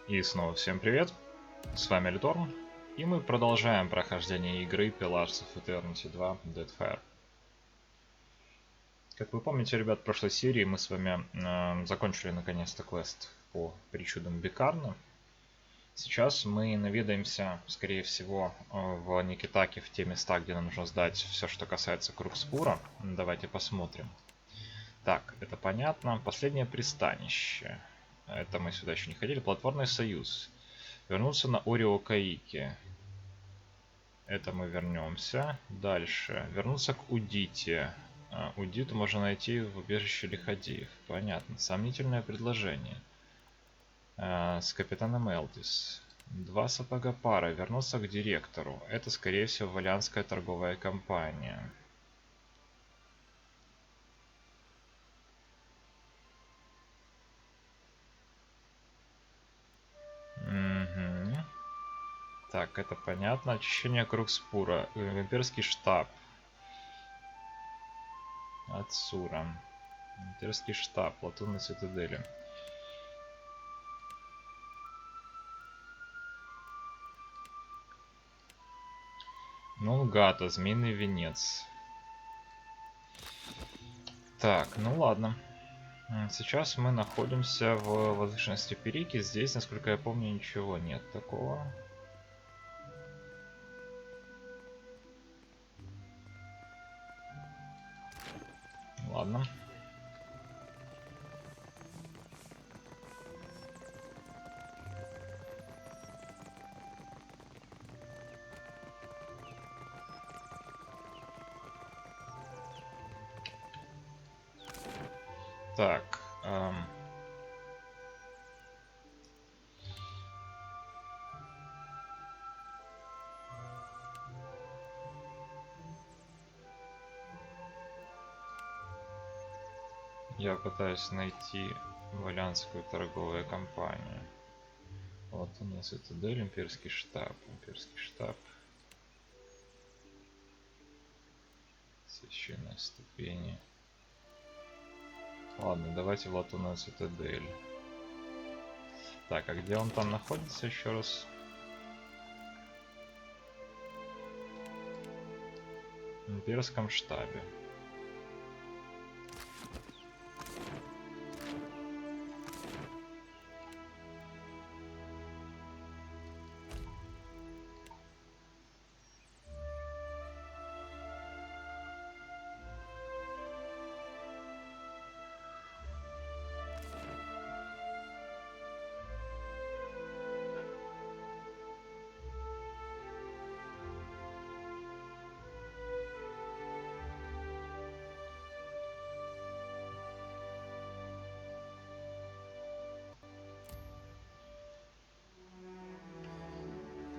И снова всем привет, с вами Литорн, и мы продолжаем прохождение игры Pillars of Eternity 2 Deadfire. Как вы помните, ребят, в прошлой серии мы с вами закончили наконец-то квест по причудам Бикарна. Сейчас мы наведаемся, скорее всего, в Никитаке, в те места, где нам нужно сдать все, что касается Крукспура. Давайте посмотрим. Так, это понятно. Последнее пристанище. Это мы сюда еще не ходили. Платформный союз. Вернуться на Орио Каики. Это мы вернемся. Дальше. Вернуться к Удите. Удиту можно найти в убежище Лиходеев. Понятно. Сомнительное предложение. С капитаном Элдис. 2 сапога пара. Вернуться к директору. Это, скорее всего, Валианская торговая компания. Угу. Так, это понятно. Очищение Крукспура. Имперский штаб. Ацура. Имперский штаб. Латунной цитадели. Нулгата. Змеиный венец. Так, ну ладно. Сейчас мы находимся в возвышенности Перики. Здесь, насколько я помню, ничего нет такого. Ладно. Так. Я пытаюсь найти Валианскую торговую компанию. Вот у нас цитадель, имперский штаб. Имперский штаб. Священные ступени. Ладно, давайте в Латунную цитадель. Так, а где он там находится еще раз? В имперском штабе.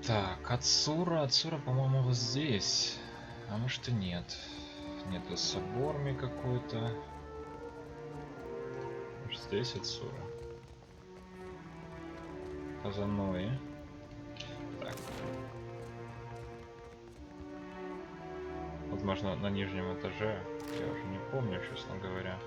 Так, Ацура, по-моему, вот здесь. А может и нет. Нету соборми какой-то. Может здесь Ацура. Казанои. Так. Возможно, на нижнем этаже. Я уже не помню, честно говоря.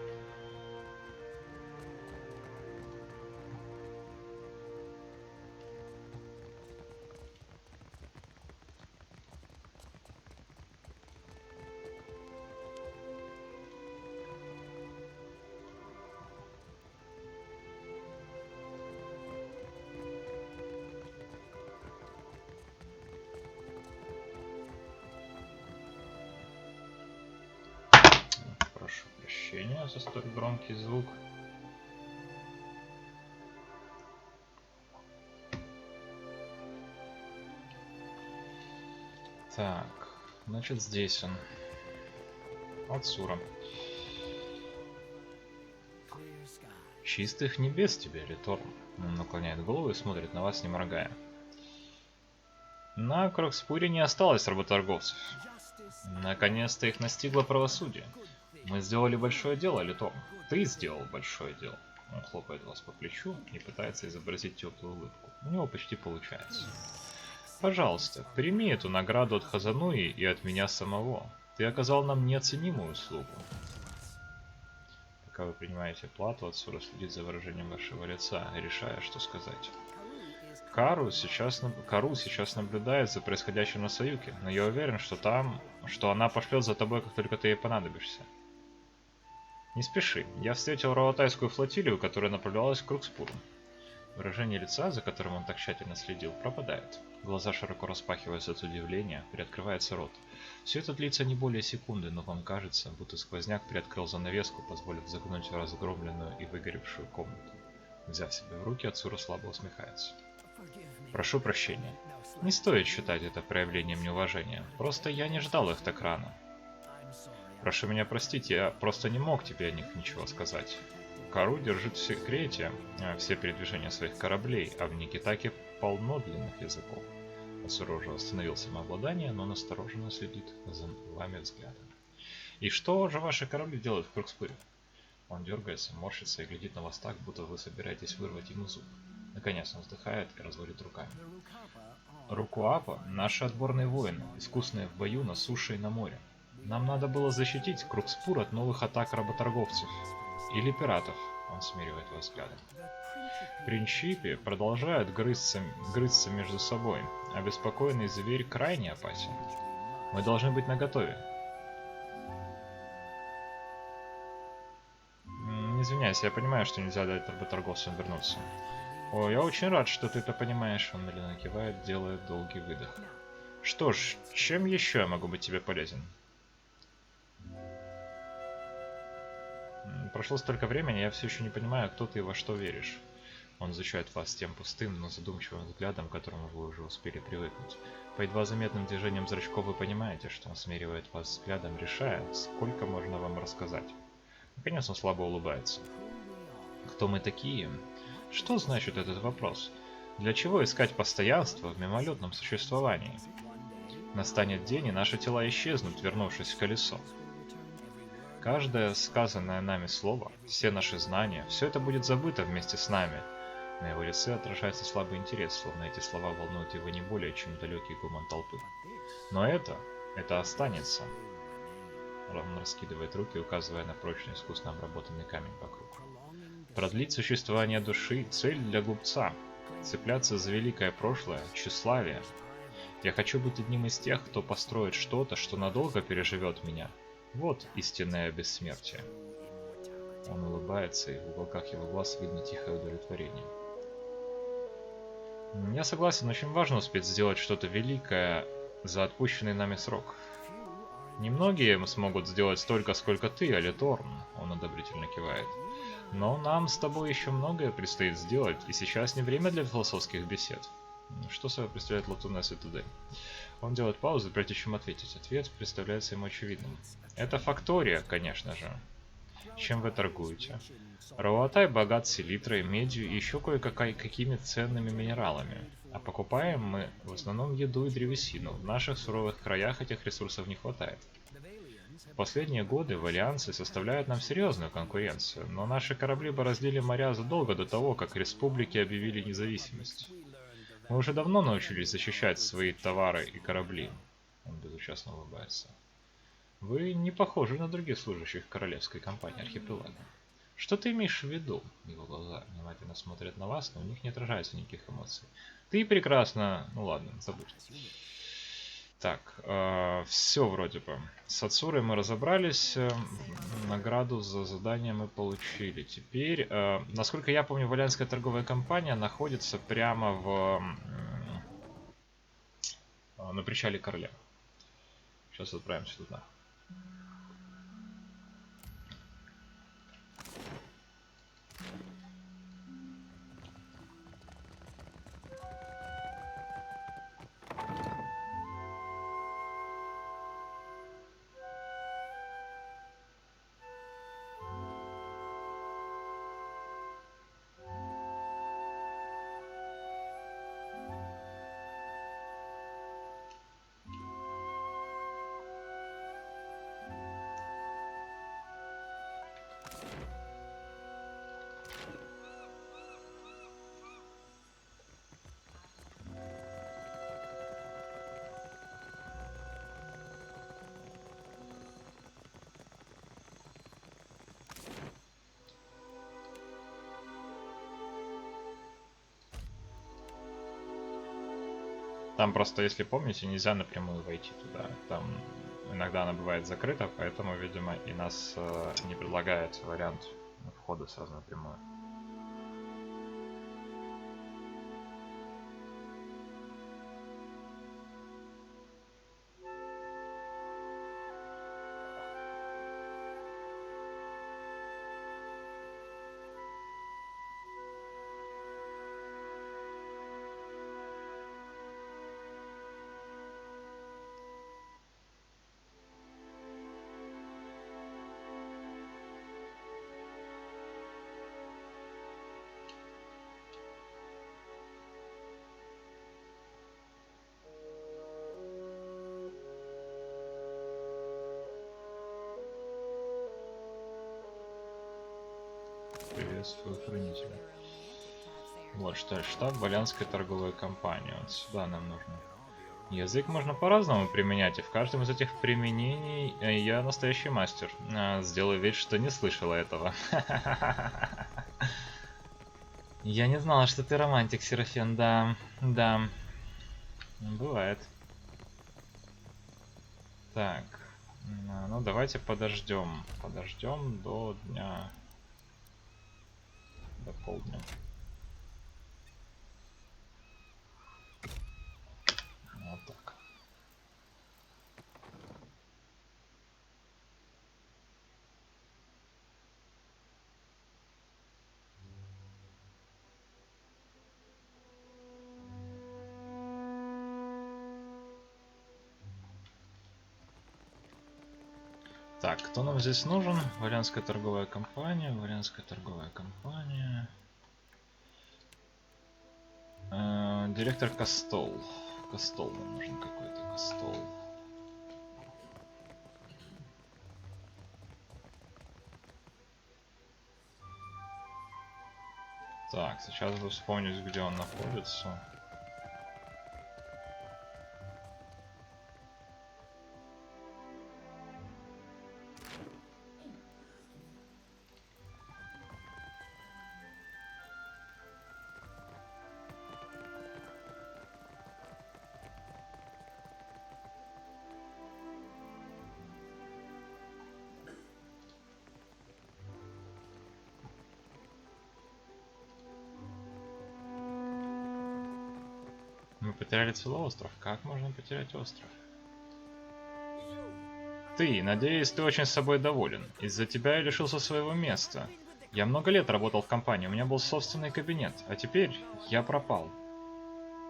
Прошу прощения за столь громкий звук. Так, значит здесь он. Ацура. Чистых небес тебе, Литорн. Он наклоняет голову и смотрит на вас, не моргая. На Крокспуре не осталось работорговцев. Наконец-то их настигло правосудие. Мы сделали большое дело, Литорн. Ты сделал большое дело. Он хлопает вас по плечу и пытается изобразить теплую улыбку. У него почти получается. Пожалуйста, прими эту награду от Хазануи и от меня самого. Ты оказал нам неоценимую услугу. Пока вы принимаете плату, Ацура следит за выражением вашего лица, решая, что сказать. Кару сейчас наблюдает за происходящим на Саюке, но я уверен, что она пошлет за тобой, как только ты ей понадобишься. Не спеши, я встретил Роатайскую флотилию, которая направлялась к Крукспуру. Выражение лица, за которым он так тщательно следил, пропадает. Глаза широко распахиваются от удивления, приоткрывается рот. Все это длится не более секунды, но вам кажется, будто сквозняк приоткрыл занавеску, позволив загнуть разгромленную и выгоревшую комнату. Взяв себя в руки, Ацура слабо усмехается. Прошу прощения. Не стоит считать это проявлением неуважения. Просто я не ждал их так рано. Прошу меня простить, я просто не мог тебе о них ничего сказать. Кару держит в секрете все передвижения своих кораблей, а в Никитаке полно длинных языков. Ацура уже восстановил самообладание, но настороженно следит за вами взглядом. И что же ваши корабли делают в Крукспуре? Он дергается, морщится и глядит на вас так, будто вы собираетесь вырвать ему зуб. Наконец он вздыхает и разводит руками. Рукуапа – наши отборные воины, искусные в бою на суше и на море. Нам надо было защитить Крукспур от новых атак работорговцев. Или пиратов, он смиривает его взглядом. Принчипи продолжают грызться между собой. Обеспокоенный зверь крайне опасен. Мы должны быть наготове. Извиняйся, я понимаю, что нельзя дать работорговцам вернуться. О, я очень рад, что ты это понимаешь. Он медленно кивает, делает долгий выдох. Что ж, чем еще я могу быть тебе полезен? Прошло столько времени, я все еще не понимаю, кто ты и во что веришь. Он изучает вас тем пустым, но задумчивым взглядом, к которому вы уже успели привыкнуть. По едва заметным движениям зрачков вы понимаете, что он смеривает вас взглядом, решая, сколько можно вам рассказать. Наконец он слабо улыбается. Кто мы такие? Что значит этот вопрос? Для чего искать постоянство в мимолетном существовании? Настанет день, и наши тела исчезнут, вернувшись в колесо. Каждое сказанное нами слово, все наши знания, все это будет забыто вместе с нами. На его лице отражается слабый интерес, словно эти слова волнуют его не более, чем далекий гомон толпы. Но это останется. Он раскидывает руки, указывая на прочный, искусно обработанный камень вокруг. Продлить существование души – цель для глупца. Цепляться за великое прошлое – тщеславие. Я хочу быть одним из тех, кто построит что-то, что надолго переживет меня. Вот истинное бессмертие. Он улыбается, и в уголках его глаз видно тихое удовлетворение. Я согласен, очень важно успеть сделать что-то великое за отпущенный нами срок. Немногие смогут сделать столько, сколько ты, Алиторн, он одобрительно кивает. Но нам с тобой еще многое предстоит сделать, и сейчас не время для философских бесед. Что собой представляет Латунес Туде? Он делает паузу, прежде чем ответить. Ответ представляется ему очевидным. Это фактория, конечно же. Чем вы торгуете? Рауатай богат селитрой, медью и еще кое-какими ценными минералами. А покупаем мы в основном еду и древесину. В наших суровых краях этих ресурсов не хватает. В последние годы валианцы составляют нам серьезную конкуренцию, но наши корабли бороздили моря задолго до того, как республики объявили независимость. Мы уже давно научились защищать свои товары и корабли. Он безучастно улыбается. Вы не похожи на других служащих королевской компании архипелага. Что ты имеешь в виду? Его глаза внимательно смотрят на вас, но у них не отражается никаких эмоций. Ты прекрасно... Ну ладно, забудь. Так, все вроде бы. С Ацурой мы разобрались, награду за задание мы получили. Теперь, насколько я помню, Валианская торговая компания находится прямо на причале короля. Сейчас отправимся туда. Там просто, если помните, нельзя напрямую войти туда. Там иногда она бывает закрыта, поэтому, видимо, и нас не предлагает вариант входа сразу напрямую. Приветствую хранителя. Вот что, штаб Валянской торговой компании. Вот сюда нам нужно. Язык можно по-разному применять, и в каждом из этих применений я настоящий мастер. Сделаю вид, что не слышала этого. Я не знала, что ты романтик, Серафен, да. Да. Бывает. Так. Ну, давайте подождем. Подождем до дня. До полдня. Вот так. Так, кто нам здесь нужен? Валянская торговая компания, Валянская торговая компания. Директор Костол. Костол нам нужен какой-то, Костол. Так, сейчас бы вспомнить, где он находится. Мы потеряли целый остров. Как можно потерять остров? Ты, надеюсь, ты очень с собой доволен. Из-за тебя я лишился своего места. Я много лет работал в компании, у меня был собственный кабинет, а теперь я пропал.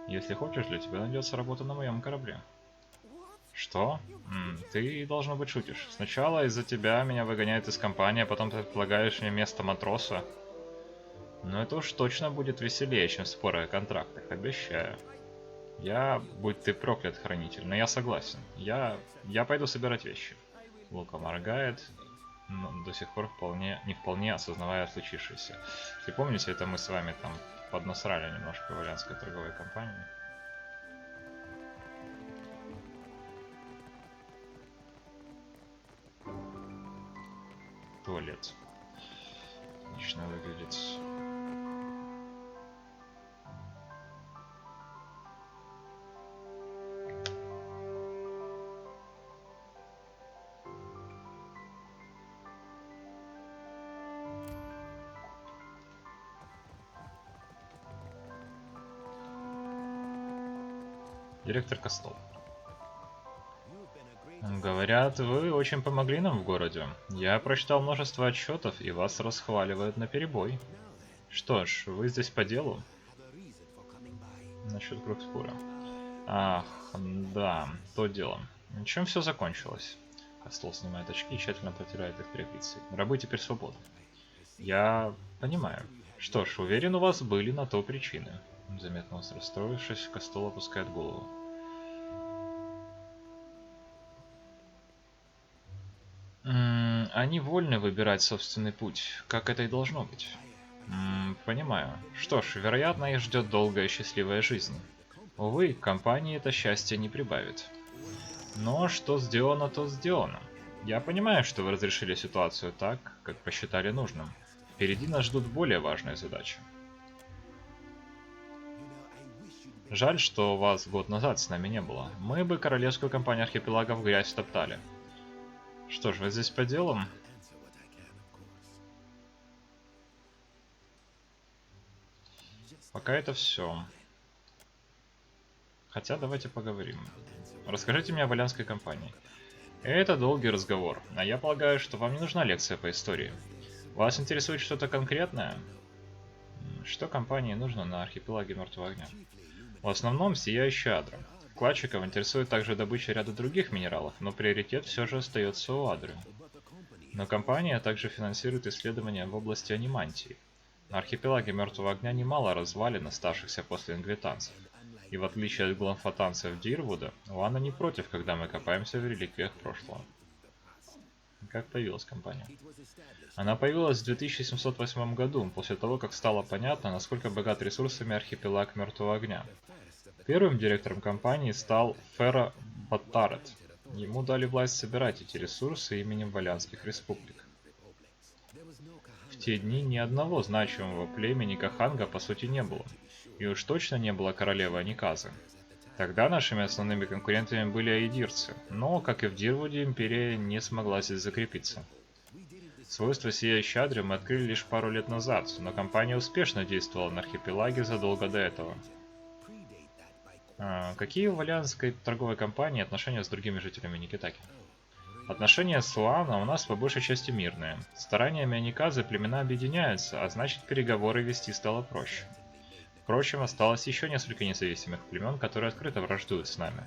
Если хочешь, для тебя найдется работа на моем корабле. Что? Ты, должно быть, шутишь. Сначала из-за тебя меня выгоняют из компании, а потом ты предлагаешь мне место матроса. Но это уж точно будет веселее, чем споры о контрактах, обещаю. Будь ты проклят, хранитель, но я согласен. Я пойду собирать вещи. Лука моргает, но до сих пор не вполне осознавая случившееся. Если помните, это мы с вами там поднасрали немножко Валянской торговой компании. Туалет. Отлично выглядит. Директор Костол. Говорят, вы очень помогли нам в городе. Я прочитал множество отчетов, и вас расхваливают наперебой. Что ж, вы здесь по делу? Насчет Крукспура. Ах, да, то дело. Чем все закончилось? Костол снимает очки и тщательно протирает их тряпицей. Рабы теперь свободны. Я понимаю. Что ж, уверен, у вас были на то причины. Заметно расстроившись, Костол опускает голову. Они вольны выбирать собственный путь, как это и должно быть. Понимаю. Что ж, вероятно, их ждет долгая и счастливая жизнь. Увы, компании это счастье не прибавит. Но что сделано, то сделано. Я понимаю, что вы разрешили ситуацию так, как посчитали нужным. Впереди нас ждут более важные задачи. Жаль, что вас год назад с нами не было. Мы бы королевскую компанию архипелага в грязь топтали. Что ж, вы здесь по делам? Пока это все. Хотя давайте поговорим. Расскажите мне о Валянской компании. Это долгий разговор, а я полагаю, что вам не нужна лекция по истории. Вас интересует что-то конкретное? Что компании нужно на архипелаге Мертвого Огня? В основном сияющая Адра. Вкладчиков интересует также добыча ряда других минералов, но приоритет все же остается у Адры. Но компания также финансирует исследования в области анимантии. На архипелаге Мертвого Огня немало развалин, оставшихся после ингвитанцев. И в отличие от гланфотанцев Дирвуда, Лана не против, когда мы копаемся в реликвиях прошлого. Как появилась компания? Она появилась в 2708 году, после того, как стало понятно, насколько богат ресурсами архипелаг Мертвого Огня. Первым директором компании стал Ферро Баттарет. Ему дали власть собирать эти ресурсы именем Валянских республик. В те дни ни одного значимого племени Каханга по сути не было, и уж точно не было королевы Аниказы. Тогда нашими основными конкурентами были аидирцы, но, как и в Дирвуде, империя не смогла здесь закрепиться. Свойства Сияющей Адры мы открыли лишь пару лет назад, но компания успешно действовала на архипелаге задолго до этого. Какие у Валианской торговой компании отношения с другими жителями Никитаки? Отношения с Луана у нас по большей части мирные. Стараниями Аниказы племена объединяются, а значит переговоры вести стало проще. Впрочем, осталось еще несколько независимых племен, которые открыто враждуют с нами.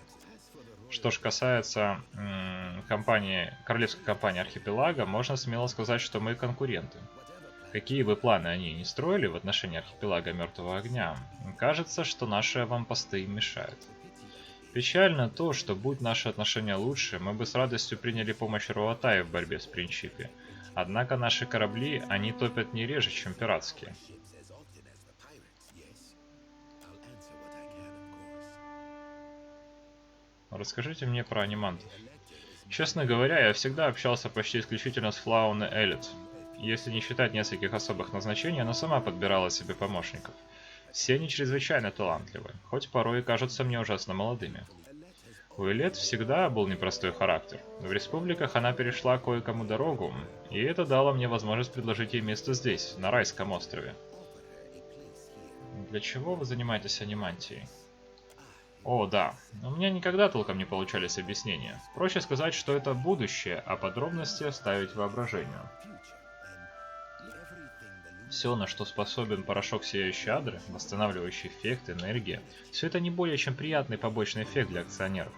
Что ж касается королевской компании Архипелага, можно смело сказать, что мы конкуренты. Какие бы планы они ни строили в отношении архипелага Мертвого Огня, кажется, что наши аванпосты им мешают. Печально то, что будь наши отношения лучше, мы бы с радостью приняли помощь Руатаи в борьбе с Принчипи. Однако наши корабли они топят не реже, чем пиратские. Расскажите мне про анимантов. Честно говоря, я всегда общался почти исключительно с Флауной Эллит. Если не считать нескольких особых назначений, она сама подбирала себе помощников. Все они чрезвычайно талантливы, хоть порой и кажутся мне ужасно молодыми. У Элет всегда был непростой характер. В республиках она перешла кое-кому дорогу, и это дало мне возможность предложить ей место здесь, на райском острове. Для чего вы занимаетесь анимантией? О, да. У меня никогда толком не получались объяснения. Проще сказать, что это будущее, а подробности оставить воображению. Все, на что способен порошок Сияющей Адры, восстанавливающий эффект, энергия, все это не более чем приятный побочный эффект для акционеров.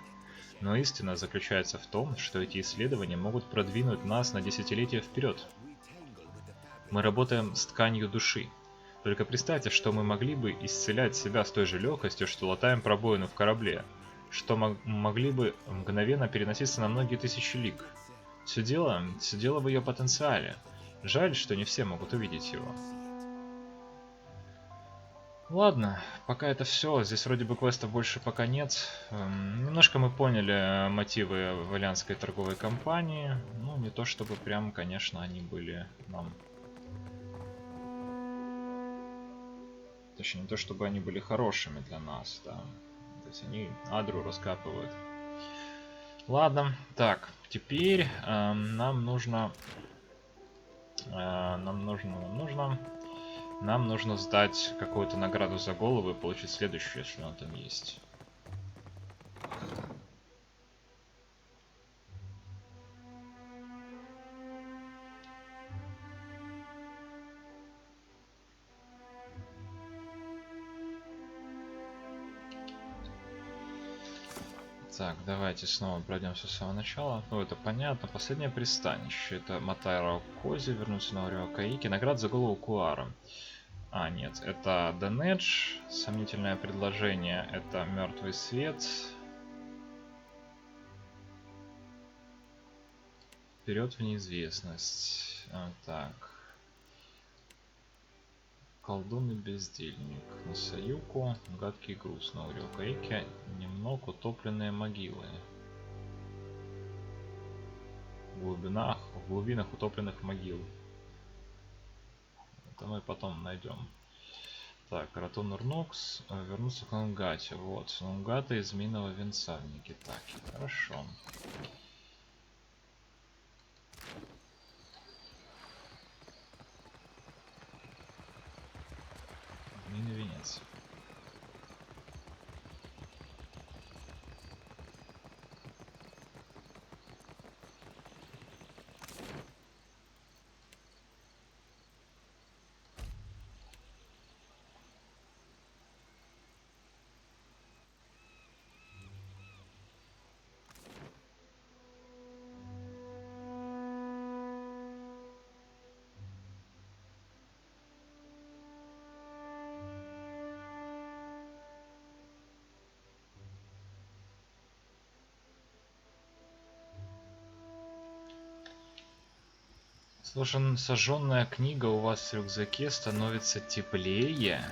Но истина заключается в том, что эти исследования могут продвинуть нас на десятилетия вперед. Мы работаем с тканью души. Только представьте, что мы могли бы исцелять себя с той же легкостью, что латаем пробоину в корабле, что могли бы мгновенно переноситься на многие тысячи лиг. Все дело в ее потенциале. Жаль, что не все могут увидеть его. Ладно, пока это все. Здесь вроде бы квестов больше пока нет. Немножко мы поняли мотивы Валианской торговой компании. Ну, не то чтобы прям, конечно, они были нам... Точнее, не то чтобы они были хорошими для нас, да. То есть они Адру раскапывают. Ладно, так, теперь нам нужно сдать какую-то награду за голову и получить следующую, если она там есть. Так, давайте снова пройдемся с самого начала. Ну, это понятно. Последнее пристанище. Это Матайро Кози, вернуться на Орио Каики. Награда за голову Куара. А, нет, это Денедж. Сомнительное предложение. Это Мертвый Свет. Вперед в неизвестность. Так. Колдун и бездельник. На Саюку. Гадкий груз на Орио Каике. Немного утопленные могилы. В глубинах утопленных могил. Это мы потом найдем. Так, Ратон Урнокс, вернуться к Нунгате. Вот, Нунгата из Минного Венца в Никитаке. Хорошо. Минный Венец. Слушай, сожженная книга у вас в рюкзаке становится теплее.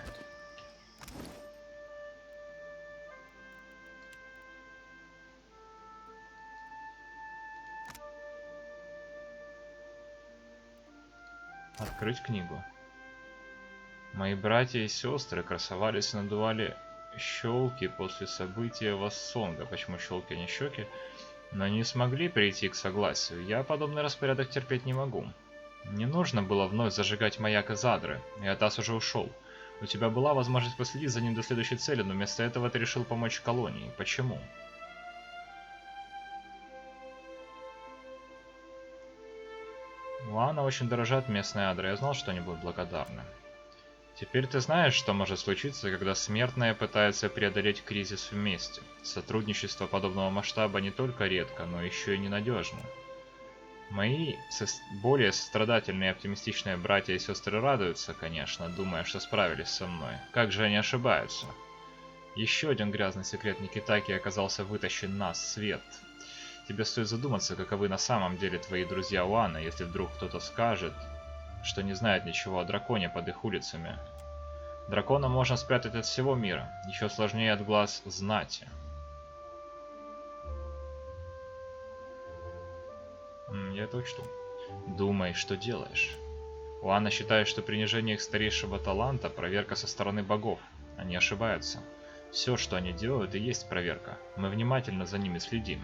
Открыть книгу. Мои братья и сестры красовались на дуале щелки после события Вассонга. Почему щелки, а не щеки? Но не смогли прийти к согласию. Я подобный распорядок терпеть не могу. Не нужно было вновь зажигать маяк из Адры, и Атас уже ушел. У тебя была возможность последить за ним до следующей цели, но вместо этого ты решил помочь колонии. Почему? Лана очень дорожат местной Адрой, я знал, что они будут благодарны. Теперь ты знаешь, что может случиться, когда смертные пытаются преодолеть кризис вместе. Сотрудничество подобного масштаба не только редко, но еще и ненадежно. Мои более сострадательные и оптимистичные братья и сестры радуются, конечно, думая, что справились со мной. Как же они ошибаются? Еще один грязный секрет Никитаки оказался вытащен на свет. Тебе стоит задуматься, каковы на самом деле твои друзья Уана, если вдруг кто-то скажет, что не знает ничего о драконе под их улицами. Дракона можно спрятать от всего мира, еще сложнее от глаз знати. Я это учту. Думай, что делаешь. Уана считает, что принижение их старейшего таланта – проверка со стороны богов. Они ошибаются. Все, что они делают, и есть проверка. Мы внимательно за ними следим.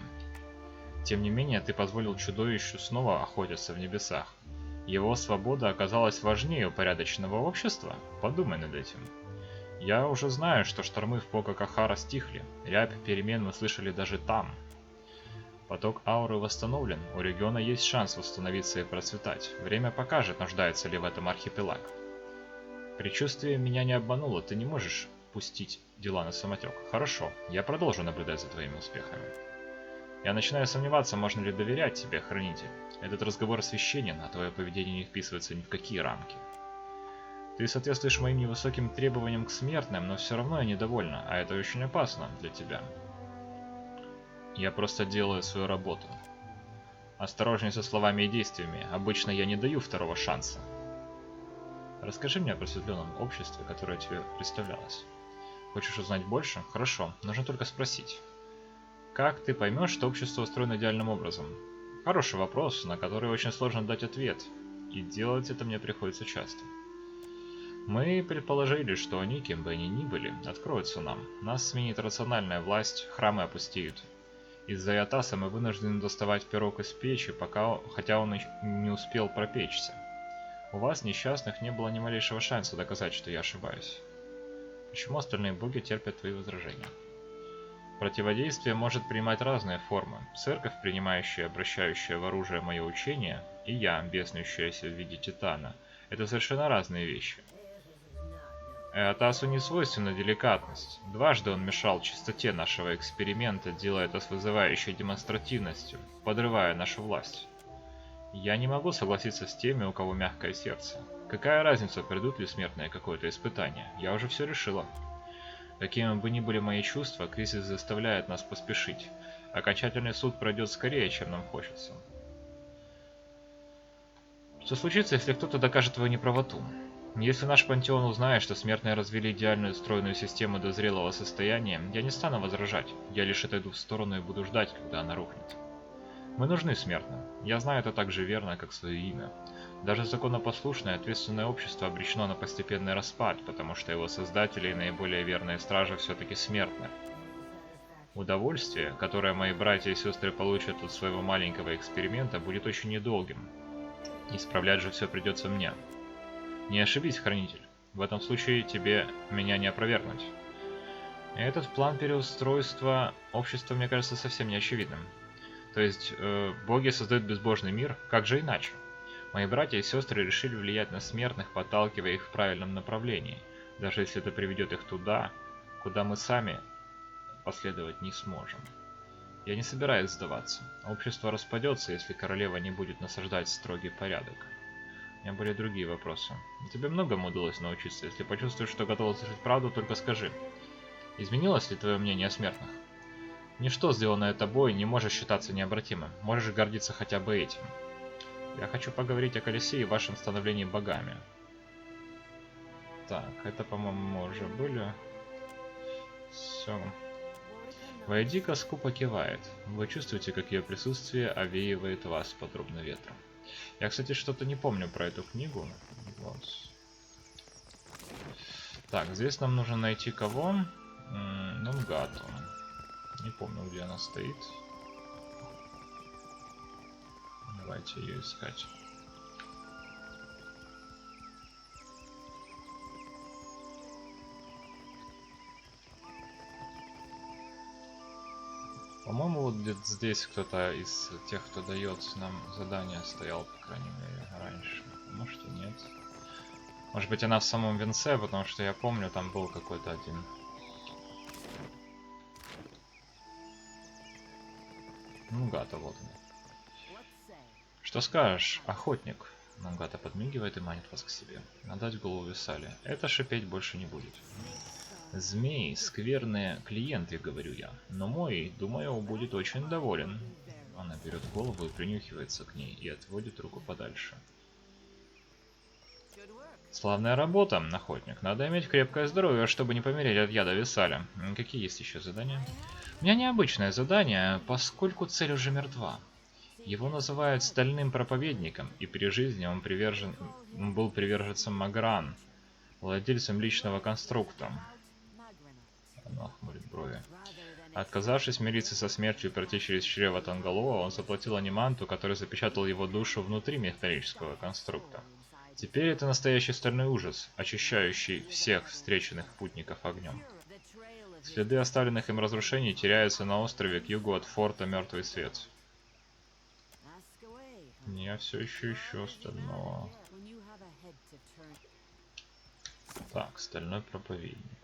Тем не менее, ты позволил чудовищу снова охотиться в небесах. Его свобода оказалась важнее упорядоченного общества? Подумай над этим. Я уже знаю, что штормы в Пока Кахара стихли. Рябь перемен мы слышали даже там. Поток ауры восстановлен, у региона есть шанс восстановиться и процветать. Время покажет, нуждается ли в этом архипелаг. Предчувствие меня не обмануло, ты не можешь пустить дела на самотек. Хорошо, я продолжу наблюдать за твоими успехами. Я начинаю сомневаться, можно ли доверять тебе, хранитель. Этот разговор священен, а твое поведение не вписывается ни в какие рамки. Ты соответствуешь моим невысоким требованиям к смертным, но все равно я недовольна, а это очень опасно для тебя. Я просто делаю свою работу. Осторожней со словами и действиями, обычно я не даю второго шанса. Расскажи мне о просветленном обществе, которое тебе представлялось. Хочешь узнать больше? Хорошо, нужно только спросить. Как ты поймешь, что общество устроено идеальным образом? Хороший вопрос, на который очень сложно дать ответ, и делать это мне приходится часто. Мы предположили, что они, кем бы они ни были, откроются нам. Нас сменит рациональная власть, храмы опустеют. Из-за Ятаса мы вынуждены доставать пирог из печи, хотя он не успел пропечься. У вас, несчастных, не было ни малейшего шанса доказать, что я ошибаюсь. Почему остальные боги терпят твои возражения? Противодействие может принимать разные формы. Церковь, принимающая и обращающая в оружие мое учение, и я, беснующаяся в виде Титана, это совершенно разные вещи. Атасу не свойственна деликатность. Дважды он мешал чистоте нашего эксперимента, делая это с вызывающей демонстративностью, подрывая нашу власть. Я не могу согласиться с теми, у кого мягкое сердце. Какая разница, придут ли смертные какое-то испытание? Я уже все решила. Какими бы ни были мои чувства, кризис заставляет нас поспешить. Окончательный суд пройдет скорее, чем нам хочется. Что случится, если кто-то докажет твою неправоту? Если наш пантеон узнает, что смертные развили идеальную стройную систему до зрелого состояния, я не стану возражать, я лишь отойду в сторону и буду ждать, когда она рухнет. Мы нужны смертным. Я знаю это так же верно, как свое имя. Даже законопослушное, ответственное общество обречено на постепенный распад, потому что его создатели и наиболее верные стражи все-таки смертны. Удовольствие, которое мои братья и сестры получат от своего маленького эксперимента, будет очень недолгим. Исправлять же все придется мне. Не ошибись, Хранитель. В этом случае тебе меня не опровергнуть. Этот план переустройства общества мне кажется совсем не очевидным. То есть, боги создают безбожный мир, как же иначе? Мои братья и сестры решили влиять на смертных, подталкивая их в правильном направлении, даже если это приведет их туда, куда мы сами последовать не сможем. Я не собираюсь сдаваться. Общество распадется, если королева не будет насаждать строгий порядок. У меня были другие вопросы. Тебе многому удалось научиться. Если почувствуешь, что готов услышать правду, только скажи. Изменилось ли твое мнение о смертных? Ничто, сделанное тобой, не может считаться необратимым. Можешь гордиться хотя бы этим. Я хочу поговорить о колесе и вашем становлении богами. Так, это, по-моему, мы уже были. Все. Вайдика скупо кивает. Вы чувствуете, как ее присутствие овеивает вас подобно ветру. Я, кстати, что-то не помню про эту книгу. Вот. Так, здесь нам нужно найти кого? Нунгату. Не помню, где она стоит. Давайте ее искать. По-моему, вот где-то здесь кто-то из тех, кто дает нам задание, стоял, по крайней мере, раньше. Может и нет. Может быть, она в самом венце, потому что я помню, там был какой-то один. Нугата, вот он. Что скажешь, охотник? Нугата подмигивает и манит вас к себе. Надать голову Висали. Это шипеть больше не будет. Змеи — скверные клиенты, говорю я. Но мой, думаю, будет очень доволен. Она берет голову и принюхивается к ней и отводит руку подальше. Славная работа, охотник. Надо иметь крепкое здоровье, чтобы не помереть от яда Висаля. Какие есть еще задания? У меня необычное задание, поскольку цель уже мертва. Его называют стальным проповедником, и при жизни он был приверженцем Магран, владельцем личного конструкта. Она хмурит брови. Отказавшись мириться со смертью и пройти через чрево Тангалова, он заплатил аниманту, который запечатал его душу внутри металлического конструкта. Теперь это настоящий стальной ужас, очищающий всех встреченных путников огнем. Следы оставленных им разрушений теряются на острове к югу от форта Мертвый Свет. Я все еще ищу стального. Так, стальной проповедник.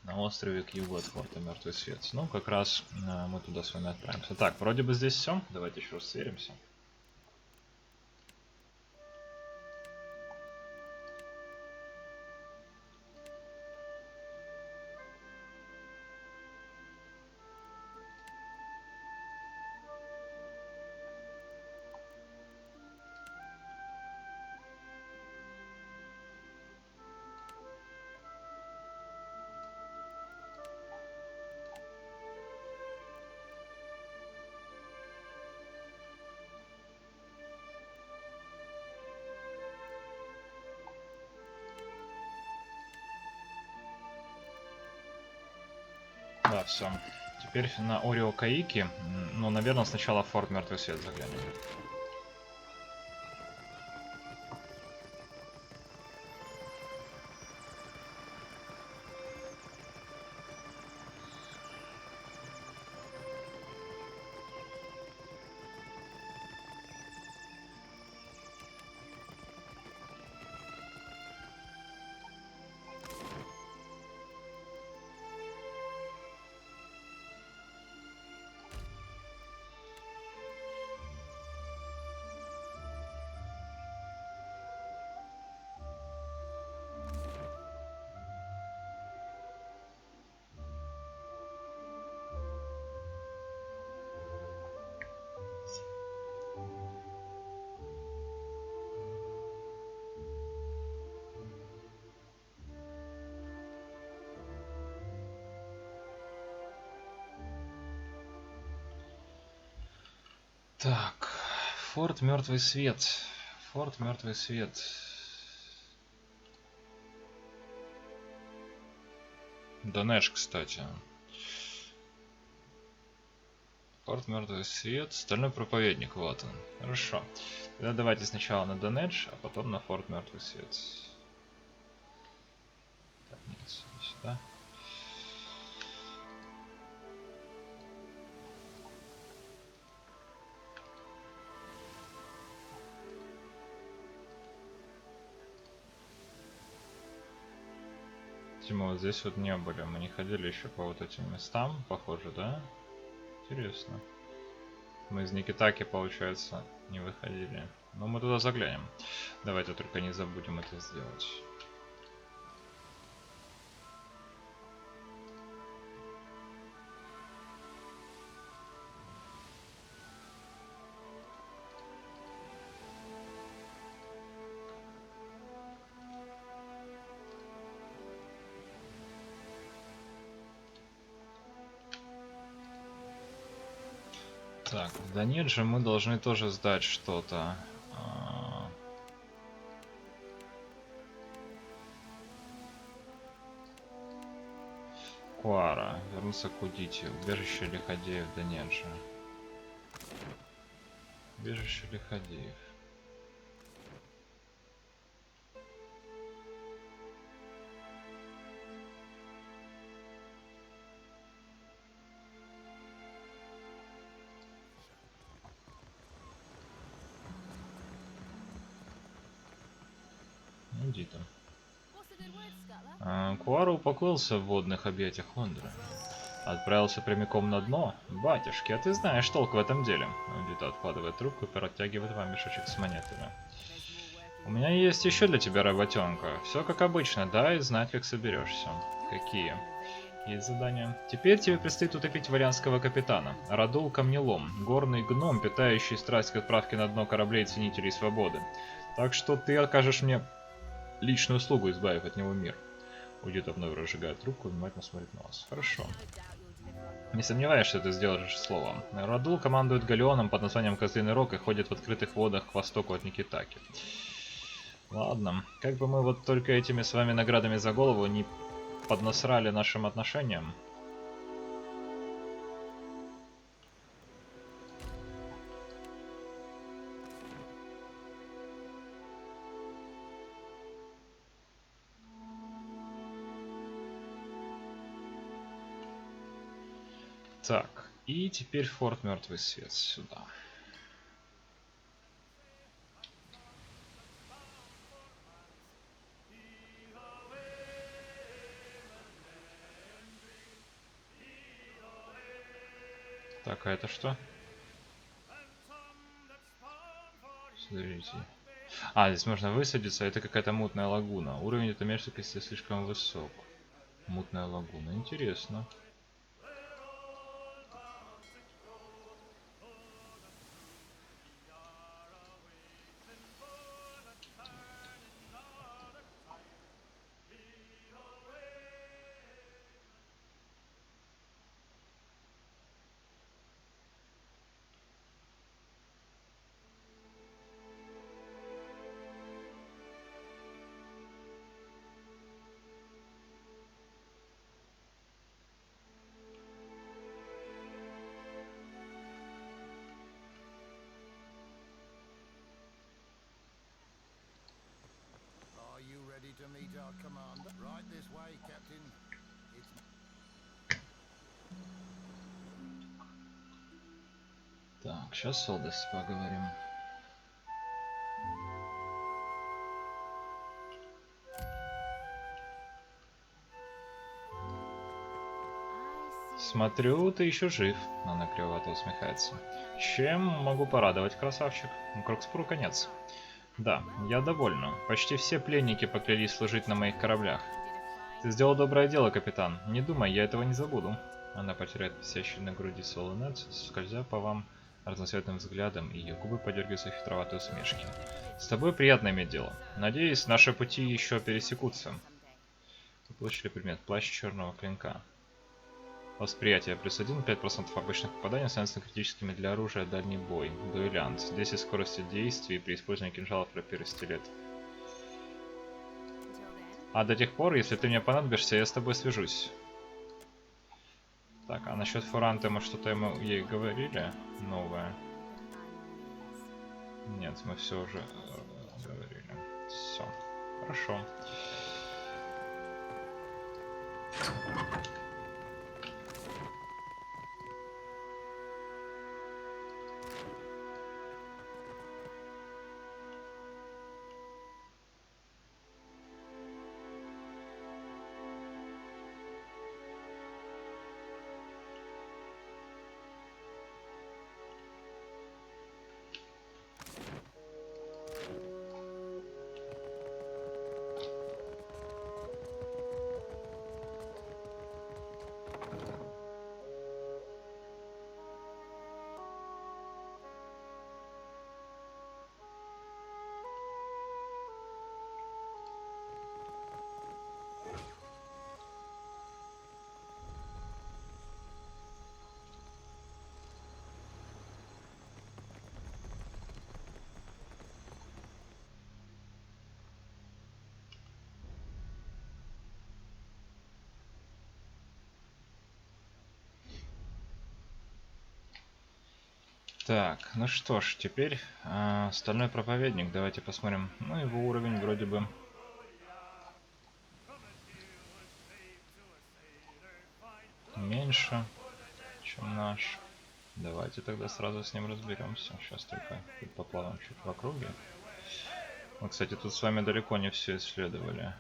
На острове к югу от форта Мертвый Свет. Ну, как раз мы туда с вами отправимся. Так, вроде бы здесь все. Давайте еще раз сверимся. Да, все. Теперь на Орио Каики. Ну, наверное, сначала в форт Мертвый Свет заглянем. Так, Форт Мертвый Свет. Форт Мертвый Свет. Донэш, кстати. Форт Мертвый Свет. Стальной проповедник, вот он. Хорошо. Тогда давайте сначала на Донэш, а потом на Форт Мертвый Свет. Так, нет, сюда. Мы вот здесь вот не были, мы не ходили еще по вот этим местам, похоже, да? Интересно. Мы из Никитаки, получается, не выходили. Но мы туда заглянем. Давайте только не забудем это сделать. Так, да нет же, мы должны тоже сдать что-то. Куара, вернуться к Удите, убежище лиходеев, да нет же. Убежище лиходеев. Иди там. Куару упокоился в водных объятиях Лондры. Отправился прямиком на дно? Батюшки, а ты знаешь толк в этом деле. Удита откладывает трубку и протягивает вам мешочек с монетами. У меня есть еще для тебя работенка. Все как обычно, да, и знать, как соберешься. Какие? Есть задания. Теперь тебе предстоит утопить варианского капитана. Радул Камнелом, горный гном, питающий страсть к отправке на дно кораблей ценителей свободы. Так что ты окажешь мне личную услугу, избавив от него мир. Удита вновь разжигает трубку и внимательно смотрит на вас. Хорошо. Не сомневаюсь, что ты сделаешь слово. Радул командует галеоном под названием Козлиный Рог и ходит в открытых водах к востоку от Никитаки. Ладно, как бы мы вот только этими с вами наградами за голову не поднасрали нашим отношениям. Так, и теперь Форт Мертвый Свет сюда. Так, а это что? Смотрите. А, здесь можно высадиться, это какая-то мутная лагуна. Уровень этой мерзкости слишком высок. Мутная лагуна, интересно. Так, сейчас с Олдес поговорим. Смотрю, ты еще жив. Она кривовато усмехается. Чем могу порадовать, красавчик? Крокспуру конец. Да, я довольна. Почти все пленники поклялись служить на моих кораблях. Ты сделал доброе дело, капитан. Не думай, я этого не забуду. Она потирает висящий на груди солонет, скользя по вам разноцветным взглядом, и ее губы подергиваются в хитроватой усмешке. С тобой приятно иметь дело. Надеюсь, наши пути еще пересекутся. Вы получили предмет плащ черного клинка. Восприятие +1, 5% обычных попаданий, соответственно критическими для оружия, дальний бой. Дуэлянт. 10 скорости действий при использовании кинжалов, рапир и стилет. А до тех пор, если ты мне понадобишься, я с тобой свяжусь. Так, а насчет Фуранты мы что-то ей говорили новое? Нет, мы все уже говорили. Все. Хорошо. Так, ну что ж, теперь Стальной Проповедник. Давайте посмотрим. Ну, его уровень вроде бы меньше, чем наш. Давайте тогда сразу с ним разберемся. Сейчас только поплаваем чуть в округе. Мы, кстати, тут с вами далеко не все исследовали.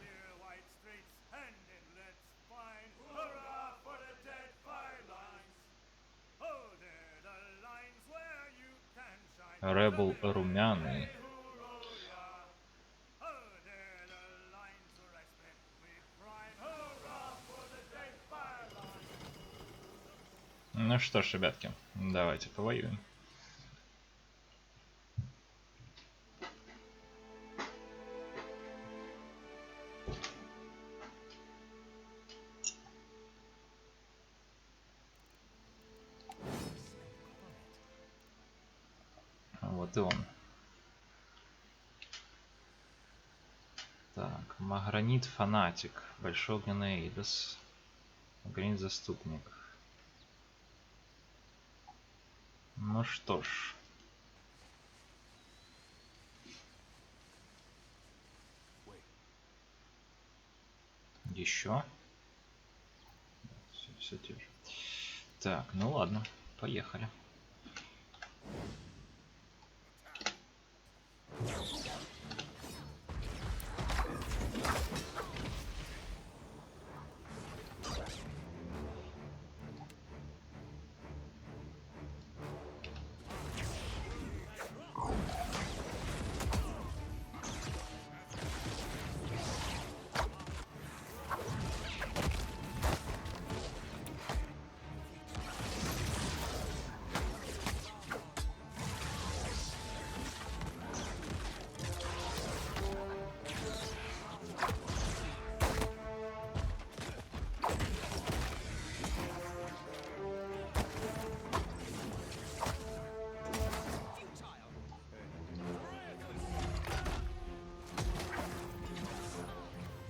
Ребл румяный. Ну что ж, ребятки, давайте повоюем. Вот и он. Так, Магранит Фанатик. Большой огненный Эйдос. Магранит Заступник. Ну что ж. Еще. Все те же. Так, ну ладно, поехали.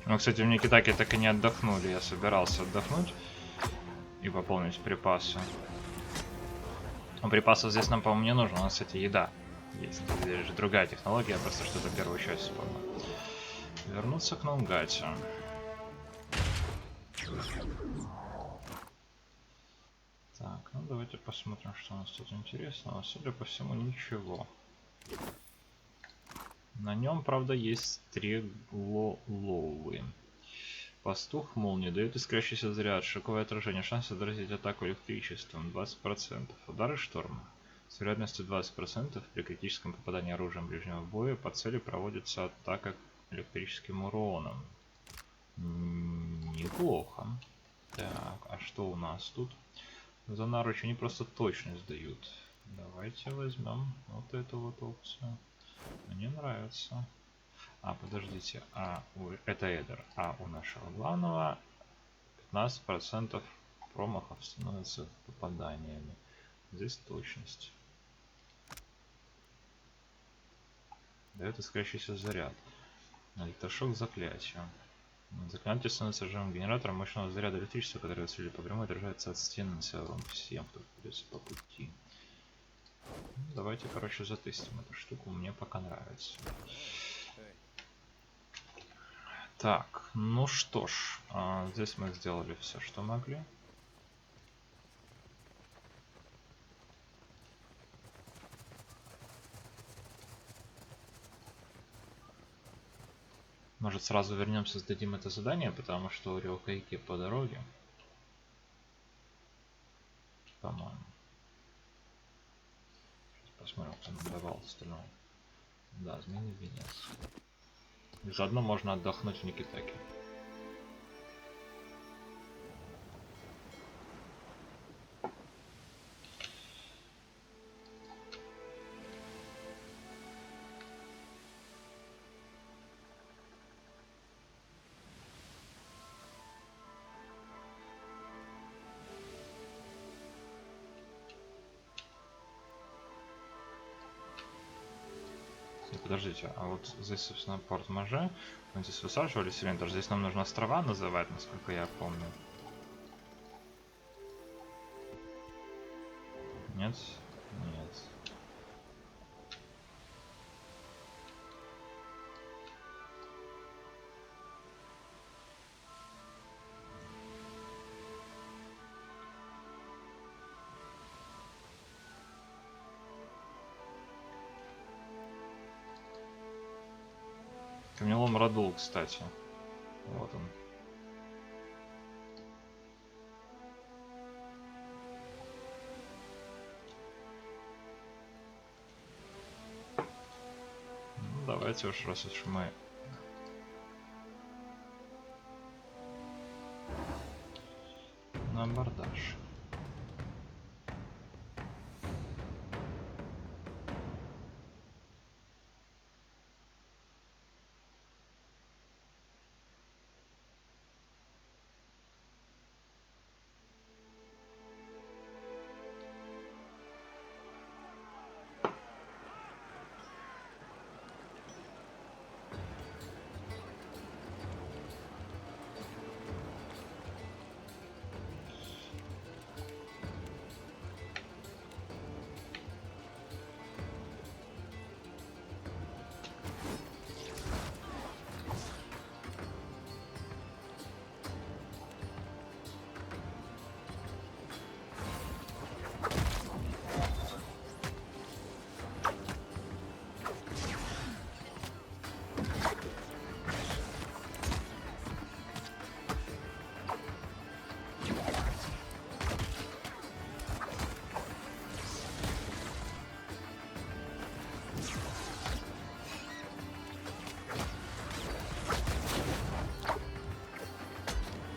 Ну, кстати, в Никитаке так и не отдохнули. Я собирался отдохнуть и пополнить припасы. Но припасов здесь нам, по-моему, не нужно. У нас, кстати, еда есть. Здесь же другая технология, просто что-то первую часть вспомнил. Вернуться к Наугате. Так, ну давайте посмотрим, что у нас тут интересного. Судя по всему, ничего. На нем, правда, есть стрелоловы. Пастух молнии дает искрящийся заряд, шоковое отражение, шанс отразить атаку электричеством 20%. Удары шторма с вероятностью 20% при критическом попадании оружием ближнего боя по цели проводится атака электрическим уроном. Неплохо. Так, а что у нас тут? За наручи они просто точность дают. Давайте возьмем вот эту вот опцию. Мне нравится. А, подождите, это эдер. А у нашего главного 15% промахов становятся попаданиями. Здесь точность. Дает искрящийся заряд. Электрошок заклятия. Заклятие становится режимом генератора мощного заряда электричества, который выстрелили по прямой, отражается от стены, нанося урон всем, кто придется по пути. Ну, давайте, короче, затестим эту штуку. Мне пока нравится. Так, ну что ж, здесь мы сделали все, что могли. Может, сразу вернемся, сдадим это задание, потому что у Рёхайки по дороге. По-моему. Посмотрим, кто нам давал остальное. Да, змеиный венец. И заодно можно отдохнуть в Никитаке. Подождите, а вот здесь, собственно, порт Маже. Мы здесь высаживали цилиндр. Здесь нам нужно острова называть, насколько я помню. Нет? Нет. Камнелом Радул, кстати. Вот он. Ну, давайте уж, раз уж мы... на абордаж.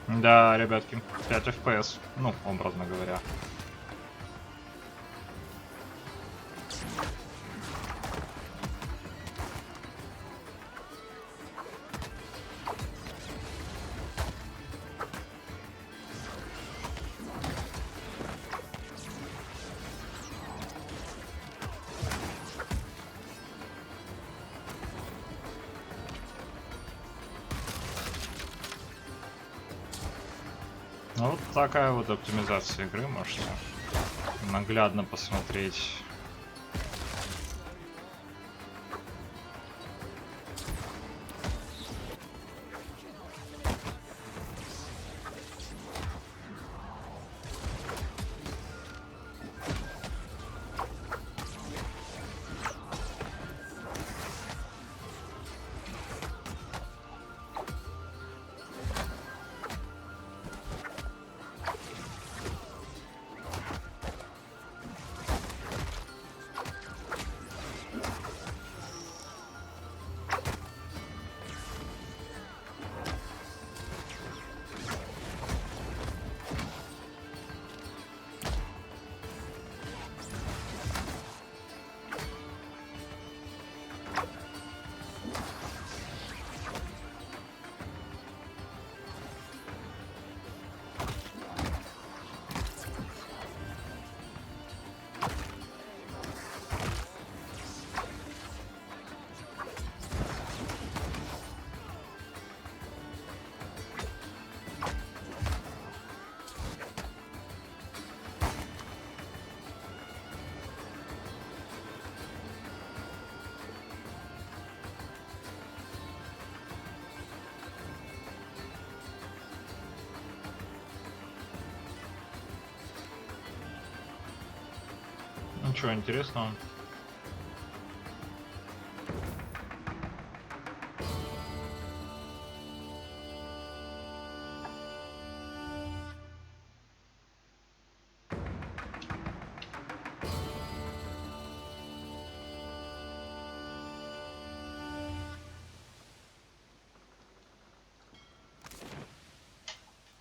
Да, ребятки, 5 FPS, ну, образно говоря. Ну, вот такая вот оптимизация игры, можете наглядно посмотреть. Ничего интересного.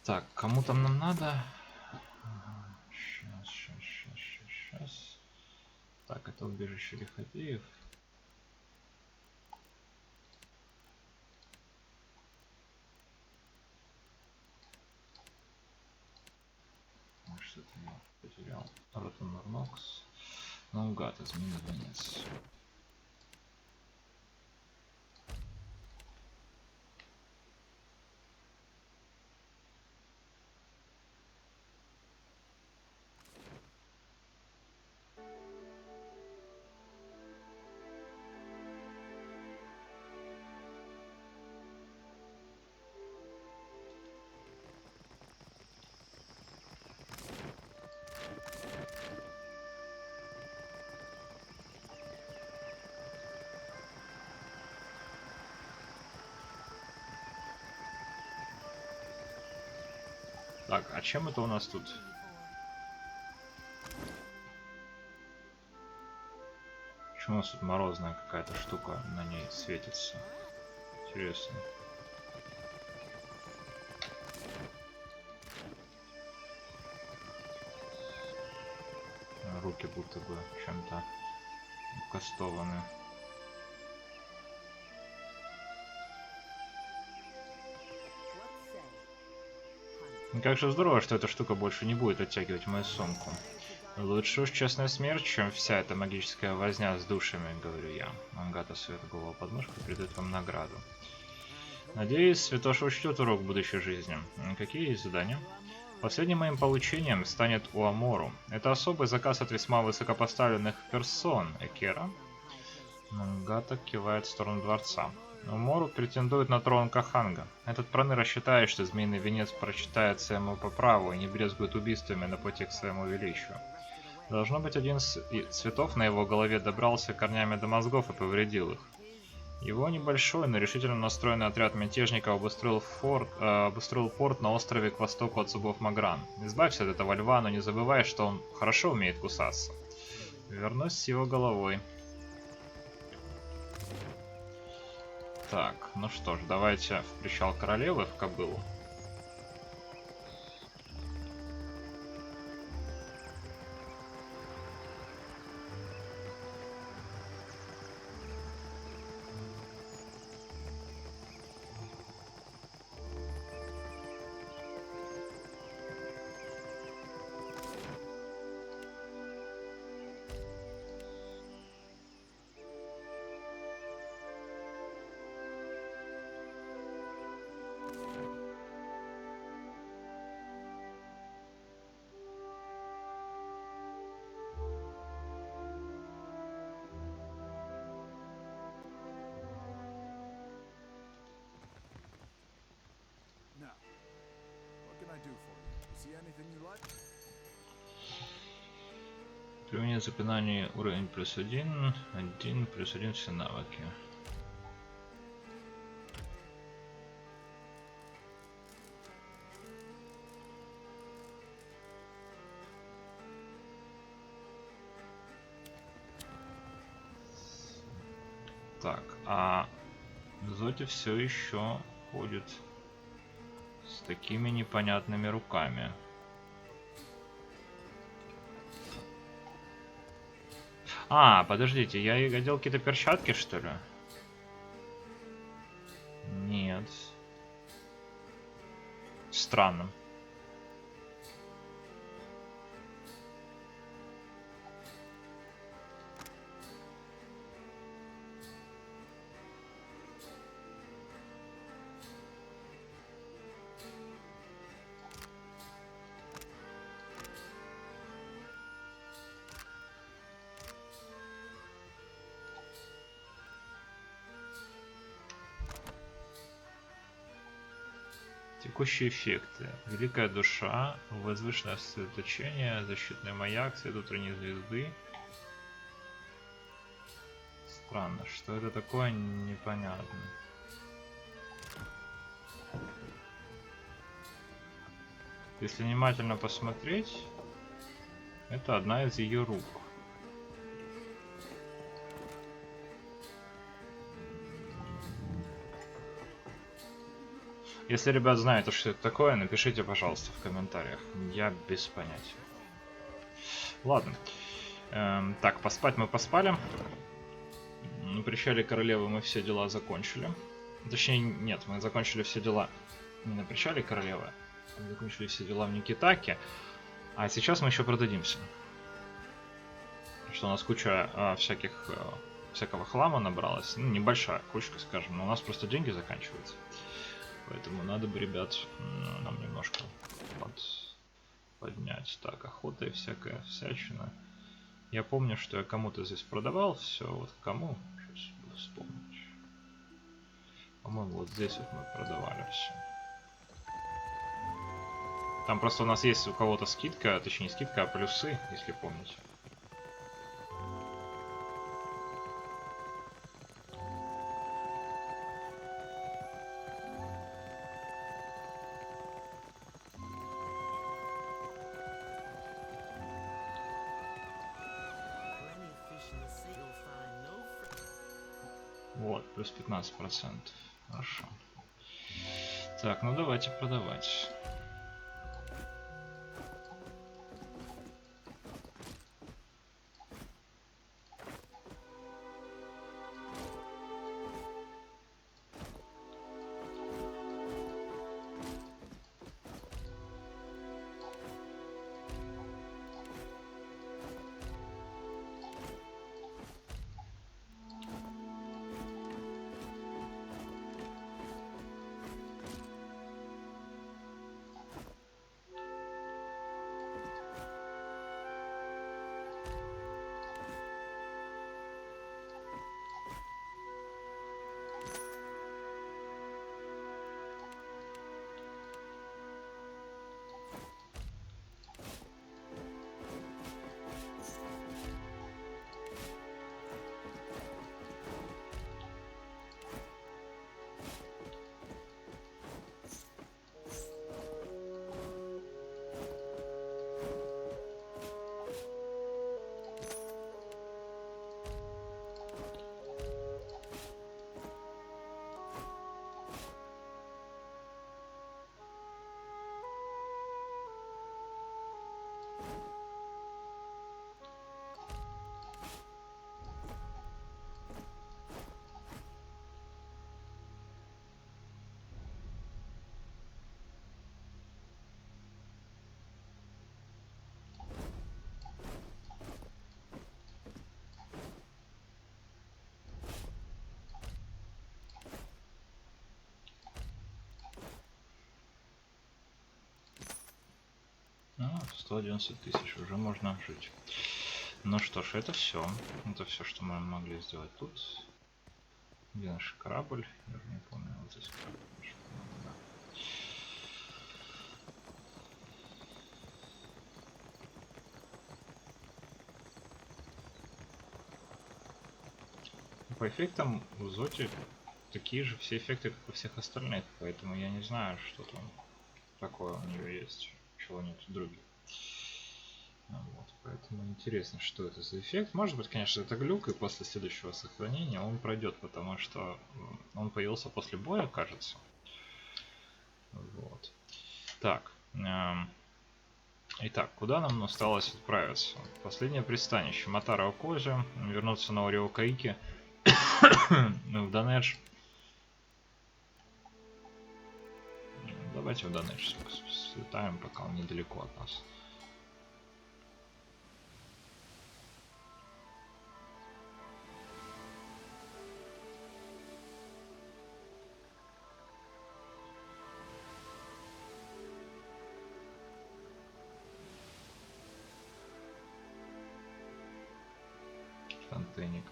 Так, кому там нам надо? Сейчас. Так, это убежище лиходеев. Что-то я потерял. Ротонор Нокс. Наугад, измени венец. Так, а чем это у нас тут? Почему у нас тут морозная какая-то штука на ней светится? Интересно. Руки будто бы чем-то кастованы. Как же здорово, что эта штука больше не будет оттягивать мою сумку. Лучше уж честная смерть, чем вся эта магическая возня с душами, говорю я. Мангата сует голову под мышку и придает вам награду. Надеюсь, Святоша учтет урок будущей жизни. Какие есть задания? Последним моим получением станет Уамору. Это особый заказ от весьма высокопоставленных персон, Экера. Мангата кивает в сторону дворца. Умору претендует на трон Каханга. Этот проныра считает, что Змеиный Венец прочитается ему по праву и не брезгует убийствами на пути к своему величию. Должно быть, один из цветов на его голове добрался корнями до мозгов и повредил их. Его небольшой, но решительно настроенный отряд мятежников обустроил порт на острове к востоку от зубов Магран. Избавься от этого льва, но не забывай, что он хорошо умеет кусаться. Вернусь с его головой. Так, ну что ж, давайте в причал королевы, в кобылу. Применение заклинаний уровень +1, 1 +1 все навыки. Так, а Зоти все еще ходит с такими непонятными руками. А, подождите, я ей одел какие-то перчатки, что ли? Нет. Странно. Текущие эффекты. Великая душа, возвышенное сосредоточение, защитный маяк, свет утренней звезды, странно. Что это такое, непонятно. Если внимательно посмотреть, это одна из ее рук. Если ребят знаете, что это такое, напишите, пожалуйста, в комментариях. Я без понятия. Ладно. Так, поспать мы поспали. На причале королевы мы все дела закончили. Точнее, нет, мы закончили все дела не на причале королевы. Мы закончили все дела в Никитаке. А сейчас мы еще продадимся. Что у нас куча всякого хлама набралась. Ну, небольшая кучка, скажем, но у нас просто деньги заканчиваются. Поэтому надо бы, ребят, нам немножко поднять. Так, охота и всякая всячина. Я помню, что я кому-то здесь продавал все. Вот кому? Сейчас буду вспомнить. По-моему, вот здесь вот мы продавали все. Там просто у нас есть у кого-то скидка, точнее скидка, а плюсы, если помните. Вот, плюс 15%. Хорошо. Так, ну давайте продавать. А, 111 тысяч, уже можно жить. Ну что ж, это все. Это все, что мы могли сделать тут. Где наш корабль? Я уже не помню, вот здесь корабль. Да. По эффектам у Зоти такие же все эффекты, как у всех остальных, поэтому я не знаю, что там такое у нее есть, чего нет у других. Вот, поэтому интересно, что это за эффект. Может быть, конечно, это глюк, и после следующего сохранения он пройдет, потому что он появился после боя, кажется. Вот. Так. Итак, куда нам осталось отправиться? Последнее пристанище. Матара Окози. Вернуться на Ориокаики. В Данедж. Давайте в Данедж слетаем, пока он недалеко от нас. Фонтейник.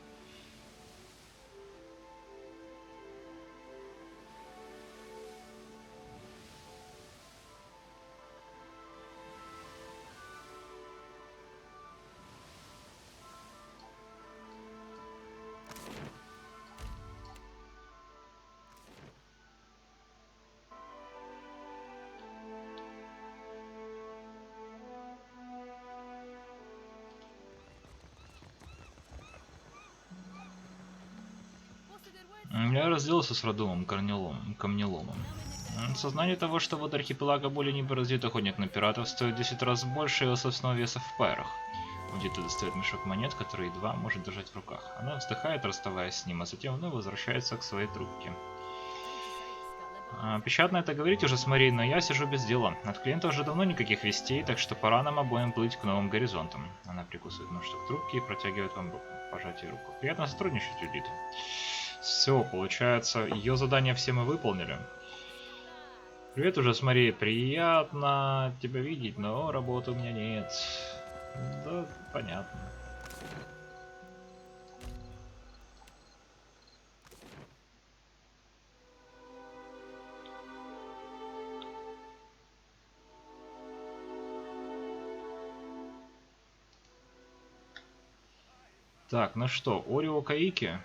Я разделался с Радумом Камнеломом. Сознание того, что вот архипелага более не бороздит охотник на пиратов, стоит 10 раз больше его собственного веса в пайрах. Удита достает мешок монет, который едва может держать в руках. Она вздыхает, расставаясь с ним, а затем вновь возвращается к своей трубке. Печатно это говорить уже с Марией, но я сижу без дела. От клиента уже давно никаких вестей, так что пора нам обоим плыть к новым горизонтам. Она прикусывает мундштук трубки и протягивает вам руку. Пожатие руку. Приятно сотрудничать, Удит. Все, получается, ее задание все мы выполнили. Привет уже с Марией. Приятно тебя видеть, но работы у меня нет. Да, понятно. Так, ну что, Орио Каики.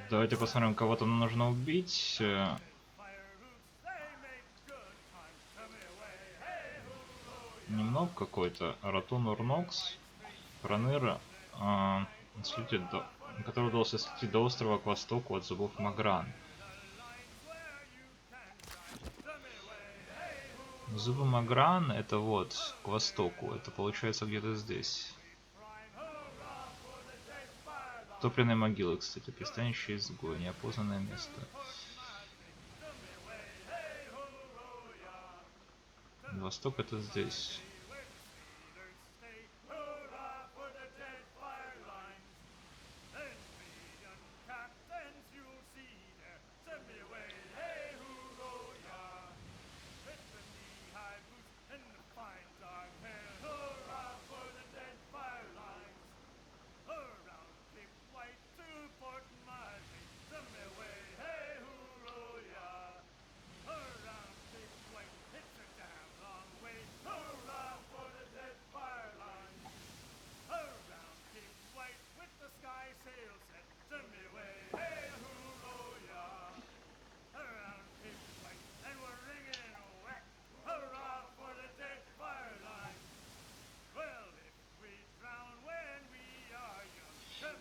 Давайте посмотрим, кого-то нужно убить. Немного какой-то. Ратун Урнокс. Проныра. Который удалось слететь до острова к востоку от зубов Магран. Зубы Магран это вот к востоку. Это получается где-то здесь. Топленные могилы, кстати, пристанище изгоя, неопознанное место. Восток это здесь.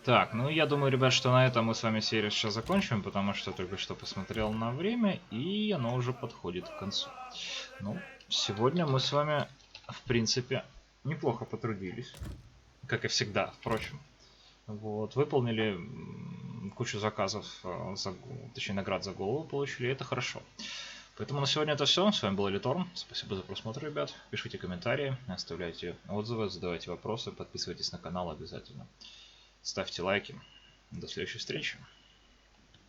Так, ну я думаю, ребят, что на этом мы с вами серию сейчас закончим, потому что только что посмотрел на время, и оно уже подходит к концу. Ну, сегодня мы с вами, в принципе, неплохо потрудились, как и всегда, впрочем. Вот, выполнили кучу заказов, точнее наград за голову получили, и это хорошо. Поэтому на сегодня это все. С вами был Элиторн. Спасибо за просмотр, ребят. Пишите комментарии, оставляйте отзывы, задавайте вопросы, подписывайтесь на канал обязательно. Ставьте лайки. До следующей встречи.